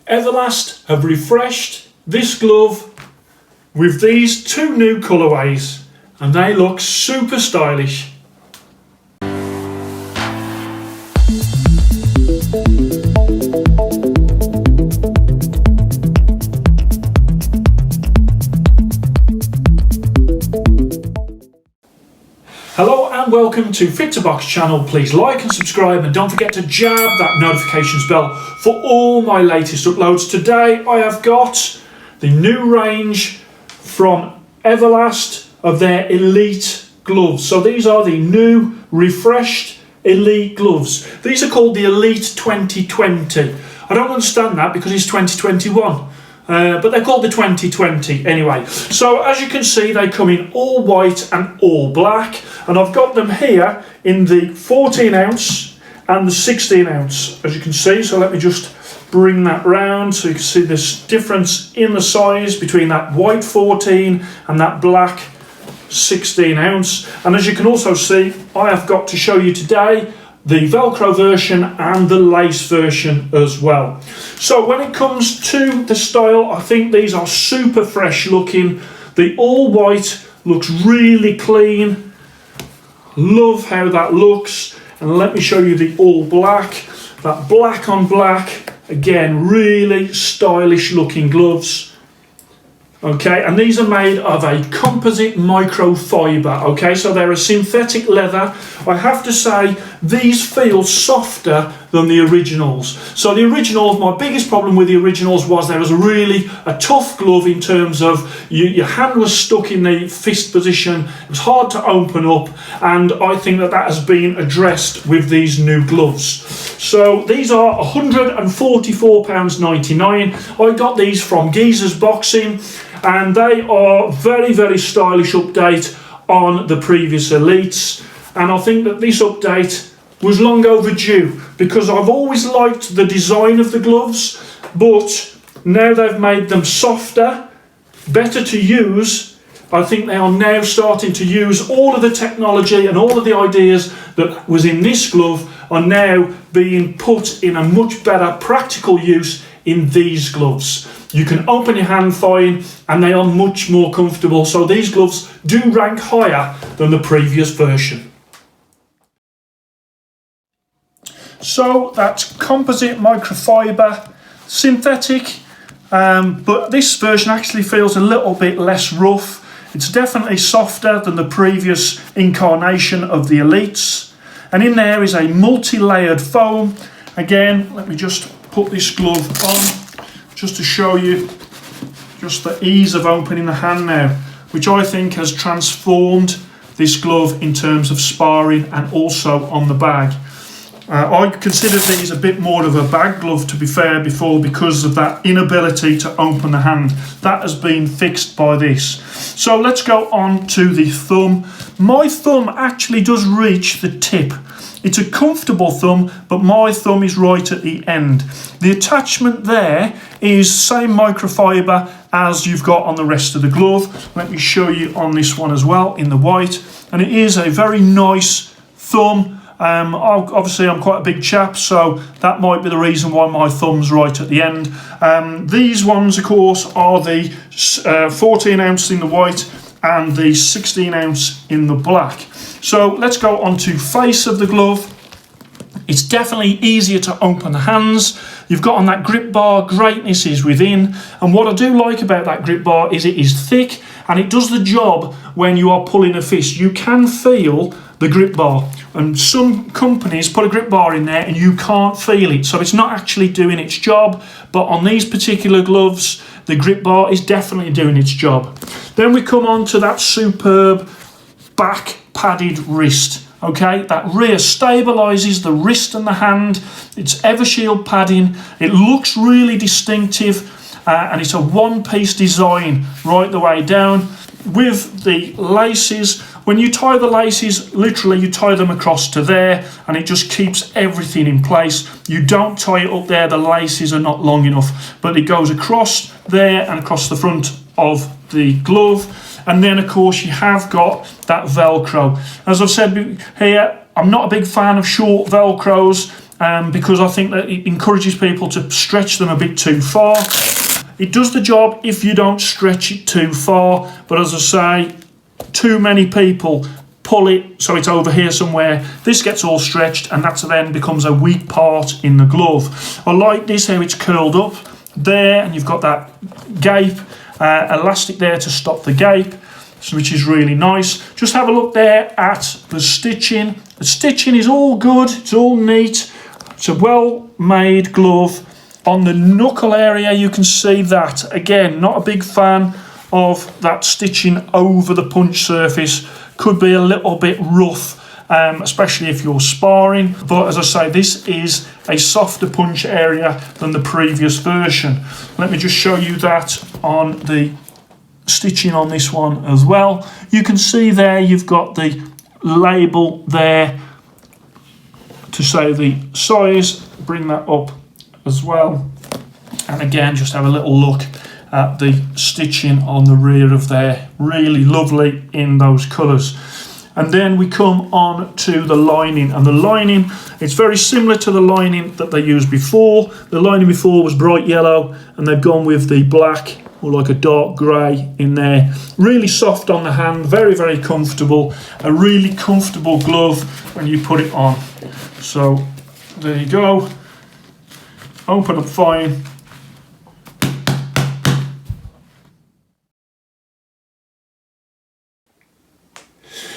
Everlast have refreshed this glove with these two new colourways and they look super stylish. Hello and welcome to Fit to Box channel. Please like and subscribe and don't forget to jab that notifications bell for all my latest uploads. Today I have got the new range from Everlast of their Elite gloves. So these are the new refreshed Elite gloves. These are called the Elite 2020. I don't understand that because it's 2021. But they're called the 2020 anyway. So as you can see, they come in all white and all black, and I've got them here in the 14 ounce and the 16 ounce, as you can see. So let me just bring that round so you can see this difference in the size between that white 14 and that black 16 ounce. And as you can also see, I have got to show you today the Velcro version and the lace version as well. So when it comes to the style, I think these are super fresh looking. The all white looks really clean. Love how that looks. And let me show you the all black. That black on black, again, really stylish looking gloves. Okay, and these are made of a composite microfiber. Okay, so they're a synthetic leather. I have to say, these feel softer than the originals. So the originals, my biggest problem with the originals was there was really a tough glove in terms of your hand was stuck in the fist position. It was hard to open up, and I think that has been addressed with these new gloves. So these are £144.99. I got these from Geezer's Boxing, and they are very, very stylish update on the previous Elites. And I think that this update was long overdue because I've always liked the design of the gloves, but now they've made them softer, better to use. I think they are now starting to use all of the technology and all of the ideas that was in this glove are now being put in a much better practical use in these gloves. You can open your hand fine and they are much more comfortable. So these gloves do rank higher than the previous version. So that's composite microfiber, synthetic, but this version actually feels a little bit less rough. It's definitely softer than the previous incarnation of the Elites. And in there is a multi-layered foam. Again, let me just put this glove on just to show you just the ease of opening the hand now, which I think has transformed this glove in terms of sparring and also on the bag. I considered these a bit more of a bag glove, to be fair, before because of that inability to open the hand. That has been fixed by this. So let's go on to the thumb. My thumb actually does reach the tip. It's a comfortable thumb, but my thumb is right at the end. The attachment there is same microfiber as you've got on the rest of the glove. Let me show you on this one as well in the white. And it is a very nice thumb. Obviously I'm quite a big chap, so that might be the reason why my thumb's right at the end. These ones, of course, are the 14 ounce in the white and the 16 ounce in the black. So let's go on to face of the glove. It's definitely easier to open the hands. You've got on that grip bar, greatness is within. And what I do like about that grip bar is it is thick and it does the job when you are pulling a fist. You can feel the grip bar, and some companies put a grip bar in there and you can't feel it, so it's not actually doing its job. But on these particular gloves, the grip bar is definitely doing its job. Then we come on to that superb back padded wrist. Okay, that rear stabilizes the wrist and the hand. It's Evershield padding. It looks really distinctive, and it's a one-piece design right the way down with the laces. When you tie the laces, literally you tie them across to there and it just keeps everything in place. You don't tie it up there, the laces are not long enough, but it goes across there and across the front of the glove. And then of course you have got that Velcro. As I've said here, I'm not a big fan of short Velcros. because I think that it encourages people to stretch them a bit too far. It does the job if you don't stretch it too far, but as I say, too many people pull it so it's over here somewhere. This gets all stretched and that then becomes a weak part in the glove. I like this, how it's curled up there, and you've got that gape, elastic there to stop the gape, which is really nice. Just have a look there at the stitching. The stitching is all good, it's all neat. It's a well-made glove. On the knuckle area, you can see that. Again, not a big fan of that stitching over the punch surface. Could be a little bit rough, especially if you're sparring. But as I say, this is a softer punch area than the previous version. Let me just show you that on the stitching on this one as well. You can see there you've got the label there to say the size. Bring that up as well, and again just have a little look at the stitching on the rear of there. Really lovely in those colours. And then we come on to the lining, and the lining, it's very similar to the lining that they used before. The lining before was bright yellow, and they've gone with the black or like a dark grey in there. Really soft on the hand, very, very comfortable. A really comfortable glove when you put it on. So there you go. Open up fine.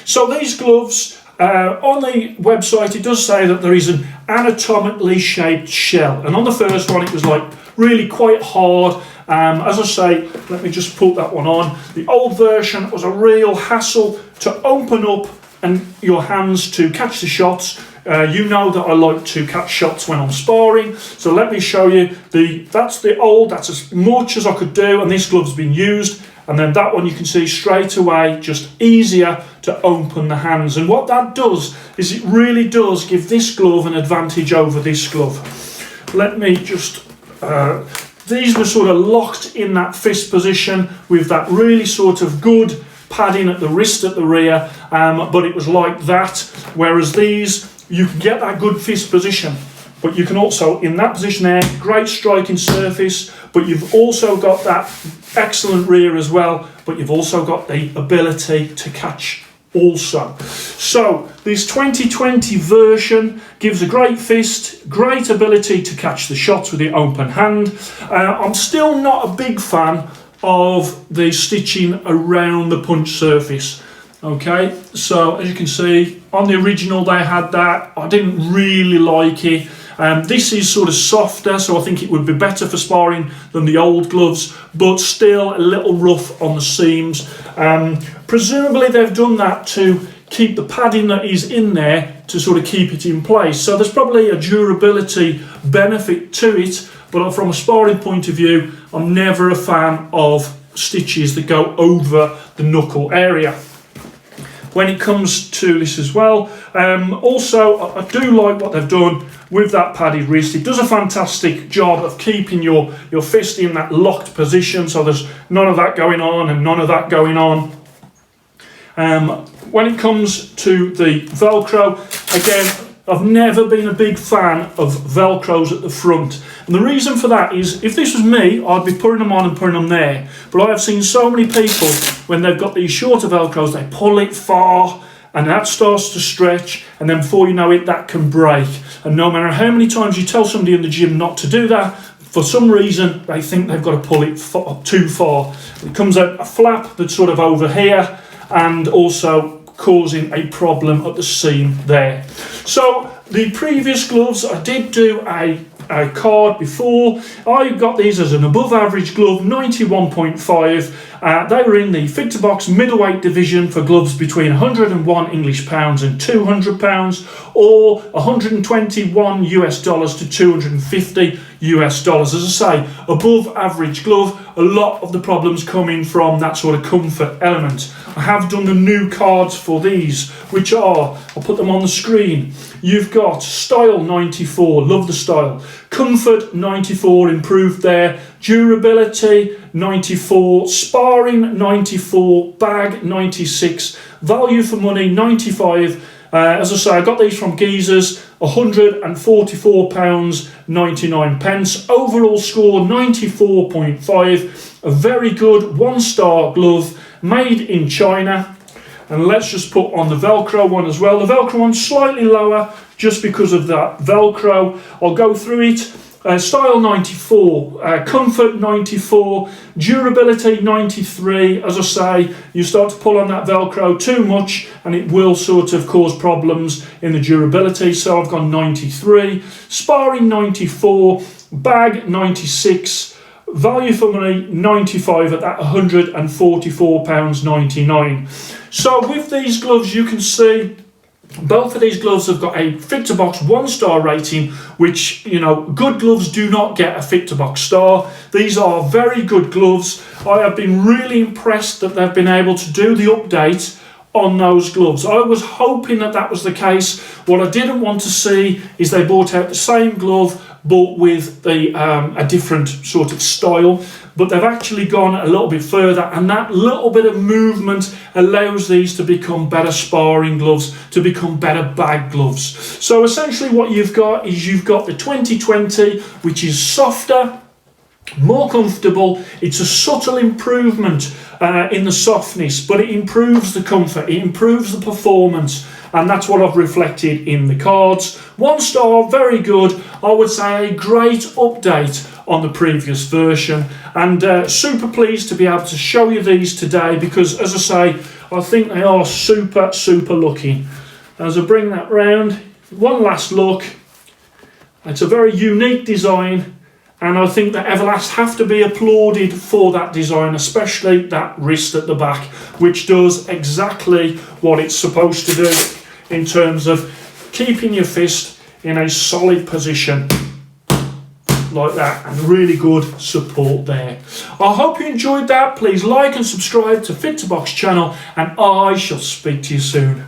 So these gloves, on the website it does say that there is an anatomically shaped shell, and on the first one it was like really quite hard. As I say, let me just put that one on. The old version was a real hassle to open up and your hands to catch the shots. You know that I like to catch shots when I'm sparring, so let me show you. That's as much as I could do, and this glove's been used. And then that one you can see straight away, just easier to open the hands. And what that does is it really does give this glove an advantage over this glove. Let me just, these were sort of locked in that fist position with that really sort of good padding at the wrist at the rear, but it was like that. Whereas these, you can get that good fist position, but you can also, in that position there, great striking surface, but you've also got that excellent rear as well, but you've also got the ability to catch also. So this 2020 version gives a great fist, great ability to catch the shots with the open hand. I'm still not a big fan of the stitching around the punch surface. Okay, so as you can see, on the original they had that. I didn't really like it. This is sort of softer, so I think it would be better for sparring than the old gloves, but still a little rough on the seams. Presumably they've done that to keep the padding that is in there, to sort of keep it in place. So there's probably a durability benefit to it, but from a sparring point of view, I'm never a fan of stitches that go over the knuckle area. When it comes to this as well, also I do like what they've done with that padded wrist. It does a fantastic job of keeping your fist in that locked position, so there's none of that going on and none of that going on. When it comes to the Velcro, again, I've never been a big fan of Velcros at the front. And the reason for that is, if this was me, I'd be putting them on and putting them there. But I have seen so many people, when they've got these shorter Velcros, they pull it far, and that starts to stretch, and then before you know it, that can break. And no matter how many times you tell somebody in the gym not to do that, for some reason, they think they've got to pull it too far. It comes out a flap that's sort of over here, and also causing a problem at the seam there. So the previous gloves, I did do a card before. I got these as an above average glove, 91.5. They were in the fit to box middleweight division for gloves between 101 English pounds and 200 pounds, or 121 US dollars to 250 US dollars. As I say, above average glove. A lot of the problems coming from that sort of comfort element. I have done the new cards for these, which are, I'll put them on the screen. You've got Style 94, love the style. Comfort 94, improved there. Durability 94, Sparring 94, Bag 96, Value for money 95, As I say, I got these from Geezers, £144.99. Overall score 94.5. A very good 1-star glove made in China. And let's just put on the Velcro one as well. The Velcro one's slightly lower just because of that Velcro. I'll go through it. Style 94, comfort 94, durability 93. As I say, you start to pull on that Velcro too much and it will sort of cause problems in the durability, so I've gone 93. Sparring 94, bag 96, value for money 95 at that £144.99. So with these gloves, you can see both of these gloves have got a Fit to Box 1-star rating, which, you know, good gloves do not get a Fit to Box star. These are very good gloves. I have been really impressed that they've been able to do the update on those gloves. I was hoping that that was the case. What I didn't want to see is they brought out the same glove but with a different sort of style. But they've actually gone a little bit further, and that little bit of movement allows these to become better sparring gloves, to become better bag gloves. So essentially what you've got is you've got the 2020, which is softer, more comfortable. It's a subtle improvement in the softness, but it improves the comfort, it improves the performance, and that's what I've reflected in the cards. 1-star, very good. I would say a great update on the previous version, and super pleased to be able to show you these today, because as I say, I think they are super looking. As I bring that round, one last look. It's a very unique design, and I think that Everlast have to be applauded for that design, especially that wrist at the back, which does exactly what it's supposed to do in terms of keeping your fist in a solid position like that, and really good support there. I hope you enjoyed that. Please like and subscribe to Fit to Box channel, and I shall speak to you soon.